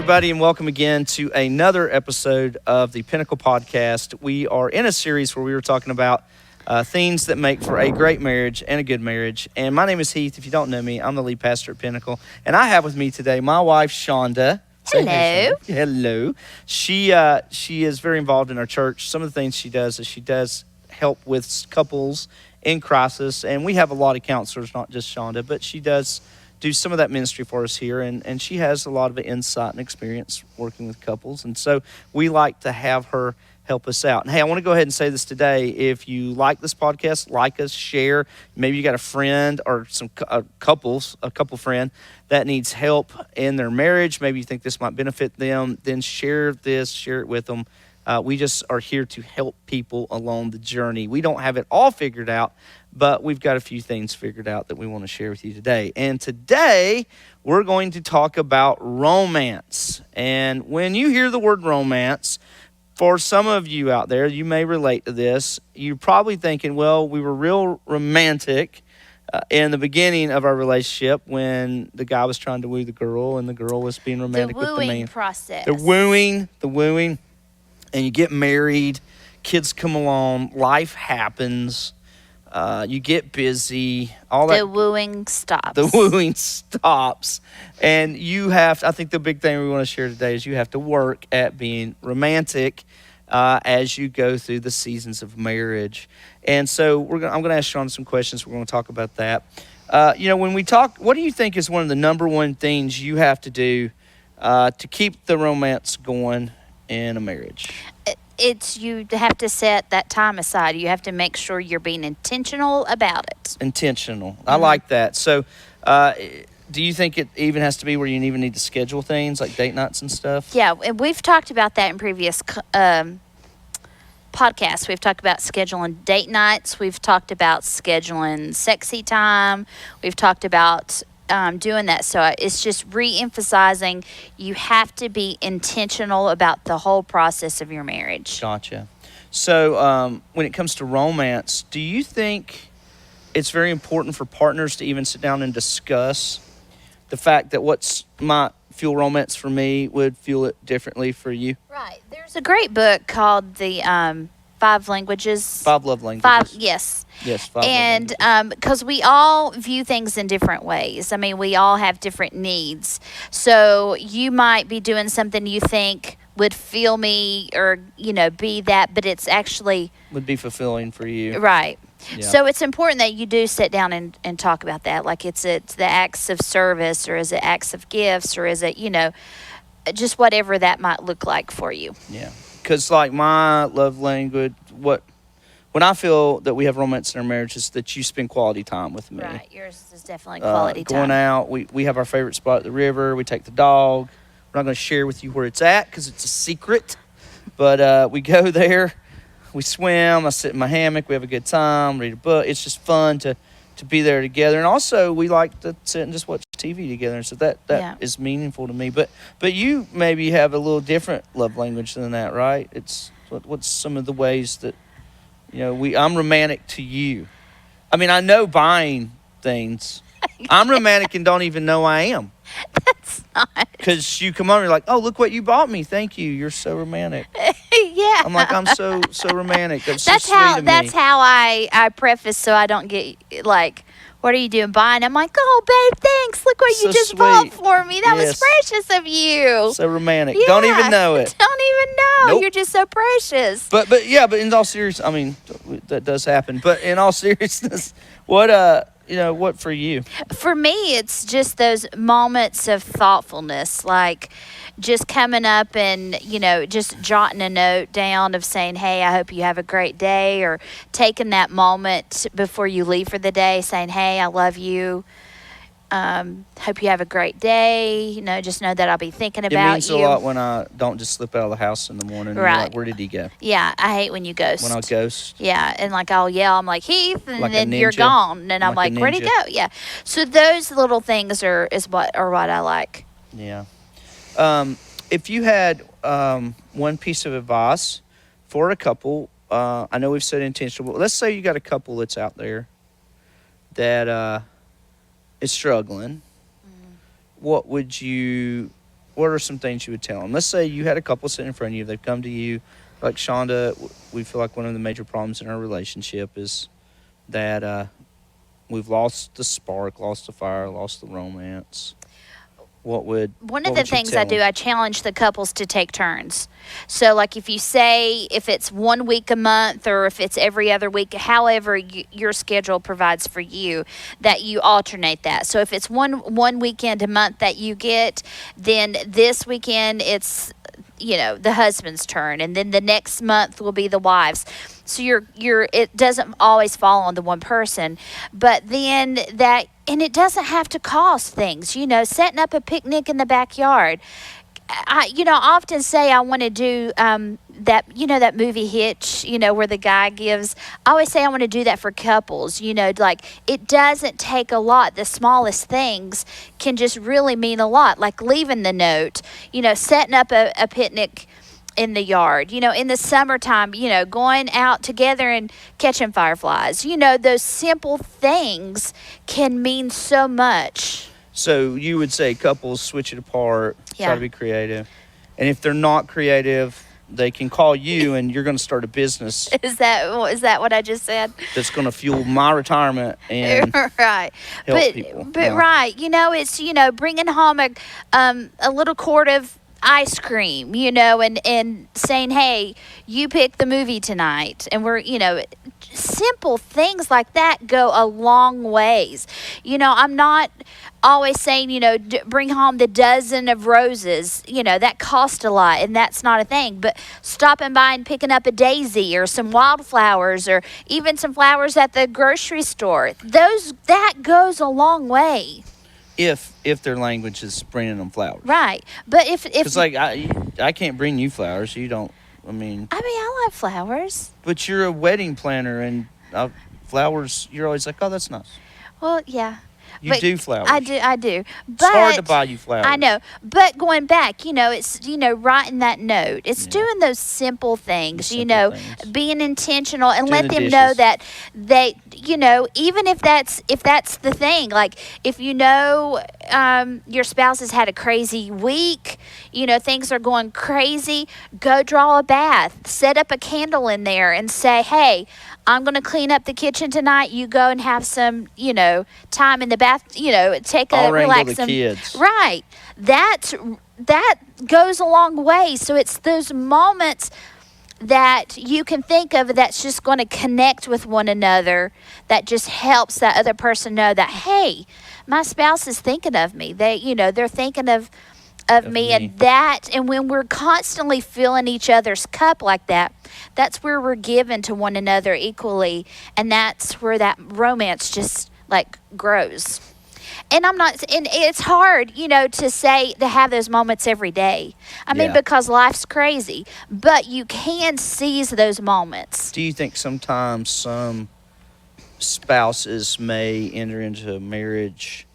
everybody, and welcome again to another episode of the Pinnacle Podcast. We are in a series where we were talking about things that make for a great marriage and a good marriage. And my name is Heath. If you don't know me, I'm the lead pastor at Pinnacle. And I have with me today my wife, Shonda. Hello. Hey, Shonda. Hello. She is very involved in our church. Some of the things she does is she does help with couples in crisis. And we have a lot of counselors, not just Shonda, but she does do some of that ministry for us here, and she has a lot of insight and experience working with couples, and so we like to have her help us out. And hey, I want to go ahead and say this today. If you like this podcast, like us, share. Maybe you got a friend or a couple friend that needs help in their marriage. Maybe you think this might benefit them. Then share it with them. We just are here to help people along the journey. We don't have it all figured out, but we've got a few things figured out that we want to share with you today. And today, we're going to talk about romance. And when you hear the word romance, for some of you out there, you may relate to this. You're probably thinking, well, we were real romantic in the beginning of our relationship when the guy was trying to woo the girl and the girl was being romantic with the man. The wooing process. The wooing. And you get married, kids come along, life happens, you get busy, all that. The wooing stops. The wooing stops. And I think the big thing we want to share today is you have to work at being romantic as you go through the seasons of marriage. And so I'm going to ask Sean some questions. We're going to talk about that. When we talk, what do you think is one of the number one things you have to do to keep the romance going in a marriage? You have to set that time aside. You have to make sure you're being intentional about it. Intentional. Mm-hmm. I like that. So do you think it even has to be where you even need to schedule things like date nights and stuff? Yeah, and we've talked about that in previous podcasts. We've talked about scheduling date nights. We've talked about scheduling sexy time. We've talked about doing that. So it's just re-emphasizing you have to be intentional about the whole process of your marriage. Gotcha. So when it comes to romance, do you think it's very important for partners to even sit down and discuss the fact that what might feel romance for me would feel it differently for you? Right. There's a great book called the Five Languages. Five Love Languages. Yes. Yes, five and because we all view things in different ways. I mean, we all have different needs. So you might be doing something you think would feel me or, be that, but it's actually... would be fulfilling for you. Right. Yeah. So it's important that you do sit down and talk about that. Like it's the acts of service, or is it acts of gifts, or is it, just whatever that might look like for you. Yeah. Because like my love language, when I feel that we have romance in our marriage is that you spend quality time with me. Right, yours is definitely quality time. Going out, we have our favorite spot at the river. We take the dog. We're not going to share with you where it's at because it's a secret. But we go there, we swim, I sit in my hammock, we have a good time, read a book. It's just fun to be there together. And also we like to sit and just watch TV together. So that is meaningful to me. But you maybe have a little different love language than that, right? It's what's some of the ways that I'm romantic to you. I mean, I know buying things. I'm romantic and don't even know I am. That's not. Because you come over and you're like, oh, look what you bought me. Thank you. You're so romantic. Yeah. I'm like, I'm so romantic. That's so sweet of me. That's how I preface so I don't get like, what are you doing buying? I'm like, oh, babe, thanks. Look what you just bought for me. That was precious of you. So romantic. Yeah. Don't even know it. Don't even know. Nope. You're just so precious. But in all seriousness, I mean, that does happen. But in all seriousness, what for you? For me, it's just those moments of thoughtfulness, like just coming up and, just jotting a note down of saying, hey, I hope you have a great day, or taking that moment before you leave for the day saying, hey, I love you. Hope you have a great day. Just know that I'll be thinking about you. It means a lot when I don't just slip out of the house in the morning. And right. You're like, where did he go? Yeah, I hate when you ghost. When I ghost. Yeah, and like I'll yell, I'm like, Heath, and like then you're gone. And I'm like where'd he go? Yeah. So those little things are what I like. Yeah. If you had one piece of advice for a couple, I know we've said intentional, but let's say you got a couple that's out there that is struggling. What would you what are some things you would tell them? Let's say you had a couple sitting in front of you. They've come to you, like Shonda. We feel like one of the major problems in our relationship is that we've lost the spark, lost the fire, lost the romance. What would One what of the would you things tell I do, them? I challenge the couples to take turns. So, like if you say if it's 1 week a month or if it's every other week, however your schedule provides for you, that you alternate that. So, if it's one weekend a month that you get, then this weekend it's the husband's turn, and then the next month will be the wives. So it doesn't always fall on the one person, but then that, and it doesn't have to cost things, setting up a picnic in the backyard. I often say I want to do that movie Hitch, where the guy gives. I always say I want to do that for couples. Like it doesn't take a lot. The smallest things can just really mean a lot. Like leaving the note, setting up a picnic in the yard. In the summertime, going out together and catching fireflies. Those simple things can mean so much. So you would say couples switch it apart, try Yeah. to be creative, and if they're not creative, they can call you, and you're going to start a business Is that what I just said? that's going to fuel my retirement and Right, help people. but Yeah. right, it's bringing home a little quart of ice cream, and saying, hey, you pick the movie tonight, and we're simple things like that go a long ways. I'm not always saying, bring home the dozen of roses, that cost a lot and that's not a thing, but stopping by and picking up a daisy or some wildflowers or even some flowers at the grocery store, that goes a long way. If their language is bringing them flowers. Right. But if It's like I can't bring you flowers. You don't. I like flowers. But you're a wedding planner, and flowers. You're always like, oh, that's nice. Well, yeah. You But do flowers. I do. But It's hard to buy you flowers. I know. But going back, it's, writing that note. It's doing those simple things, Simple things. being intentional and Doing let the them know dishes. that they, even if that's the thing, like if your spouse has had a crazy week, things are going crazy, go draw a bath, set up a candle in there and say, hey, I'm going to clean up the kitchen tonight. You go and have some, time in the bath, take I'll a wrangle relax. the kids. Right. That goes a long way. So it's those moments that you can think of that's just going to connect with one another, that just helps that other person know that, hey, my spouse is thinking of me. They're thinking of me, and when we're constantly filling each other's cup like that, that's where we're given to one another equally, and that's where that romance just like grows. And it's hard, to have those moments every day. I mean, Yeah. because life's crazy, but you can seize those moments. Do you think sometimes some spouses may enter into a marriage,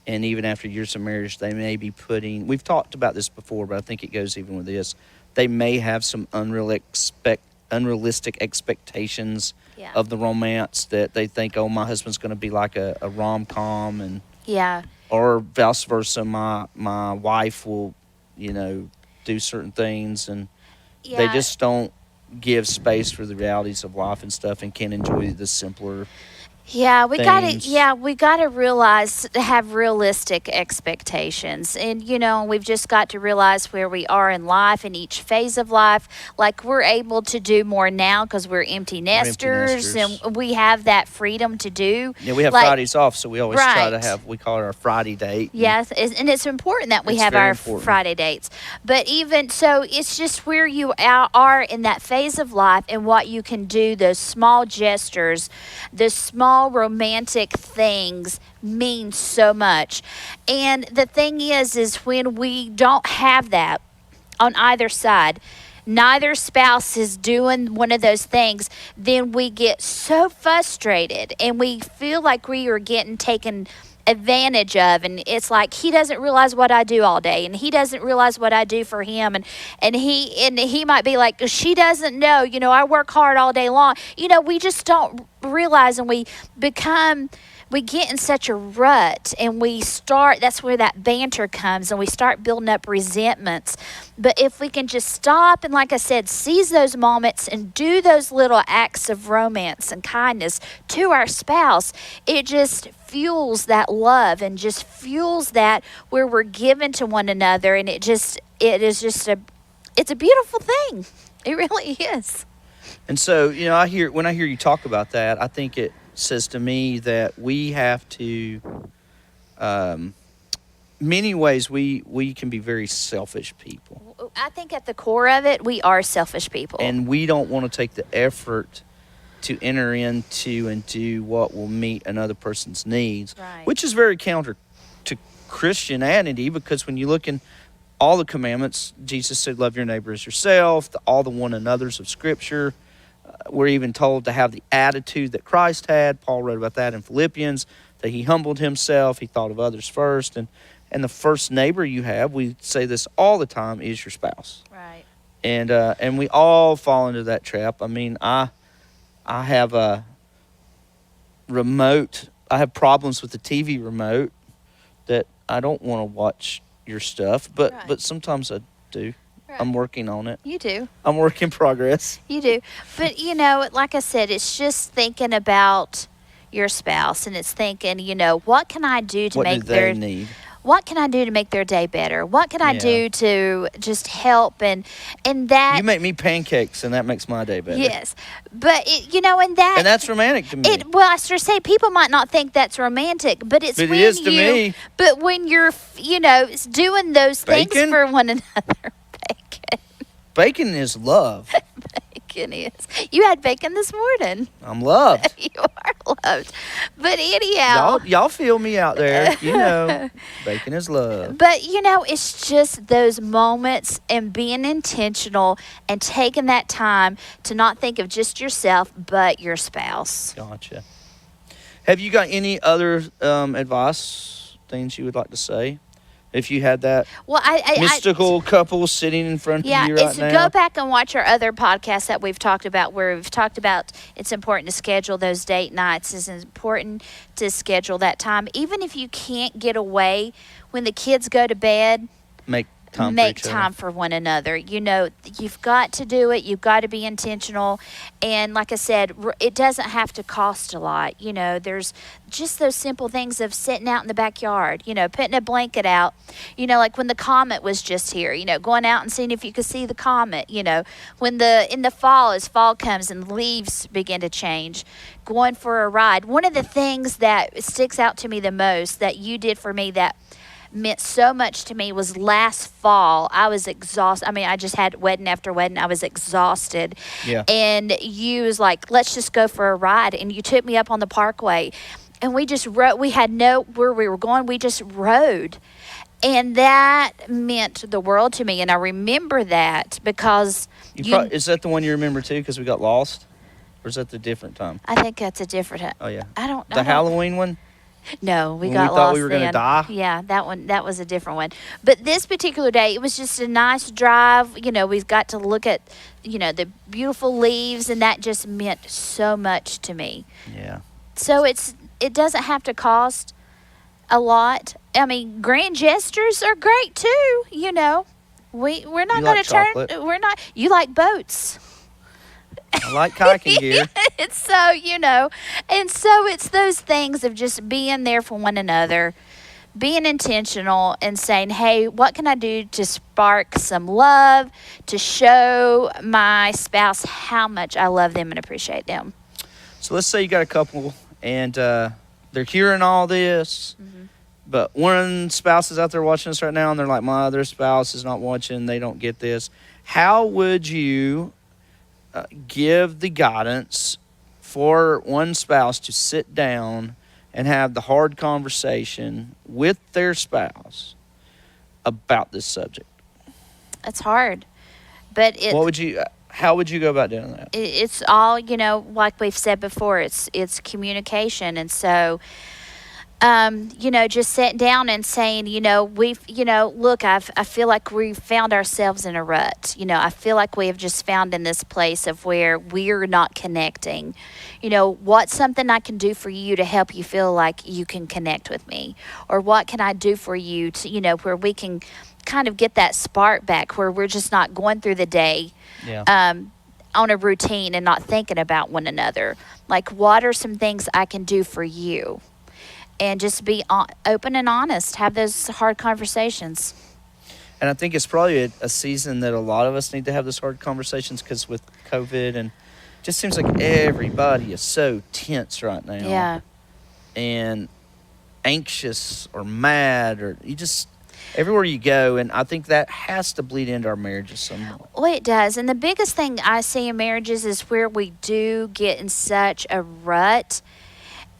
and even after years of marriage, they may be we've talked about this before, but I think it goes even with this, they may have some unrealistic expectations Yeah. of the romance, that they think, oh, my husband's going to be like a rom-com, and Yeah. or vice versa, my wife will, do certain things, and Yeah. they just don't give space for the realities of life and stuff, and can't enjoy the simpler. Yeah, we things. gotta realize, have realistic expectations, and we've just got to realize where we are in life, in each phase of life. Like we're able to do more now because we're empty nesters, nesters. and we have that freedom to do. Yeah, we have Like, Fridays off, so we always try to Right. we call it our Friday date. Yes, and it's important that we It's have very our important. Friday dates. But even so, it's just where you are in that phase of life and what you can do. Those small gestures, those small romantic things mean so much. And the thing is when we don't have that on either side, neither spouse is doing one of those things, then we get so frustrated and we feel like we are getting taken advantage of, and it's like he doesn't realize what I do all day, and he doesn't realize what I do for him, and he might be like, she doesn't know, I work hard all day long. We just don't realize, and we become we get in such a rut, and that's where that banter comes, and we start building up resentments. But if we can just stop and, like I said, seize those moments and do those little acts of romance and kindness to our spouse, it just fuels that love and just fuels that where we're given to one another. And it's a beautiful thing. It really is. And so, when I hear you talk about that, I think it says to me that we have to, many ways, we can be very selfish people. I think at the core of it, we are selfish people. And we don't want to take the effort to enter into and do what will meet another person's needs, Right. which is very counter to Christianity, because when you look in all the commandments, Jesus said, love your neighbor as yourself, all the one another's of Scripture. We're even told to have the attitude that Christ had. Paul wrote about that in Philippians, that he humbled himself, he thought of others first. And the first neighbor you have, we say this all the time, is your spouse. Right. And we all fall into that trap. I mean, I have a remote. I have problems with the TV remote that I don't want to watch your stuff, but Right. but sometimes I do. Right. I'm working on it. You do. I'm work in progress. You do. But, like I said, it's just thinking about your spouse, and it's thinking, what can I do to What make do they need? what can I do to make their day better? What can I Yeah. do to just help and that You make me pancakes, and that makes my day better. Yes. But and that And that's romantic to me. well, I sort of say people might not think that's romantic, but it's But it when is to me. But when you're doing those things Bacon? for one another. Bacon is love. Bacon is. You had bacon this morning. I'm loved. You are loved. But anyhow. Y'all feel me out there. Bacon is love. But it's just those moments and being intentional and taking that time to not think of just yourself, but your spouse. Gotcha. Have you got any other advice, things you would like to say? If you had that Well, I mystical couple sitting in front of you right it's now. go back and watch our other podcasts that we've talked about, where we've talked about it's important to schedule those date nights. It's important to schedule that time, even if you can't get away when the kids go to bed. Make time Make for each time other. for one another. You've got to do it. You've got to be intentional. And like I said, it doesn't have to cost a lot. There's just those simple things of sitting out in the backyard, putting a blanket out, like when the comet was just here, going out and seeing if you could see the comet, when in the fall, as fall comes and leaves begin to change, going for a ride. One of the things that sticks out to me the most that you did for me that meant so much to me was last fall. I was exhausted. I mean, I just had wedding after wedding. I was exhausted. Yeah. And you was like, let's just go for a ride. And you took me up on the parkway. And we just rode. We had no where we were going. We just rode. And that meant the world to me. And I remember that because Is that the one you remember too, because we got lost? Or is that the different time? I think that's a different. Oh, yeah. I don't know. The Halloween one? No, we When got we thought lost we were gonna then. die? Yeah, that was a different one. But this particular day, it was just a nice drive. We got to look at, the beautiful leaves, and that just meant so much to me. Yeah. So it doesn't have to cost a lot. I mean, grand gestures are great too. We're not You going to like turn. chocolate? We're not. You like boats. I like kayaking gear. It's so, and so it's those things of just being there for one another, being intentional and saying, hey, what can I do to spark some love, to show my spouse how much I love them and appreciate them. So let's say you got a couple and they're hearing all this, but one spouse is out there watching us right now and they're like, my other spouse is not watching, they don't get this. How would you give the guidance for one spouse to sit down and have the hard conversation with their spouse about this subject? It's hard, but how would you go about doing that? it's all, like we've said before, it's communication. And so just sitting down and saying, look, I feel like we've found ourselves in a rut. I feel like we have just found in this place of where we're not connecting. What's something I can do for you to help you feel like you can connect with me? Or what can I do for you to, where we can kind of get that spark back, where we're just not going through the day Yeah. on a routine and not thinking about one another. Like, what are some things I can do for you? And just be open and honest. Have those hard conversations. And I think it's probably a season that a lot of us need to have those hard conversations, because with COVID, and just seems like everybody is so tense right now. Yeah. And anxious or mad, or you just, everywhere you go. And I think that has to bleed into our marriages somewhat. Well, it does. And the biggest thing I see in marriages is where we do get in such a rut.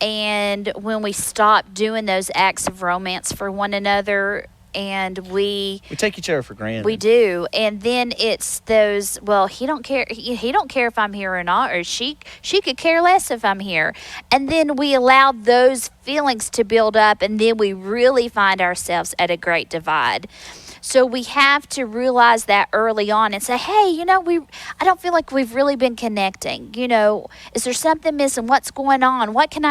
And when we stop doing those acts of romance for one another, and We take each other for granted. we do, and then it's those, well, he don't care, he don't care if I'm here or not, or she could care less if I'm here. And then we allow those feelings to build up, and then we really find ourselves at a great divide. So we have to realize that early on and say, hey, I don't feel like we've really been connecting. Is there something missing? What's going on? What can I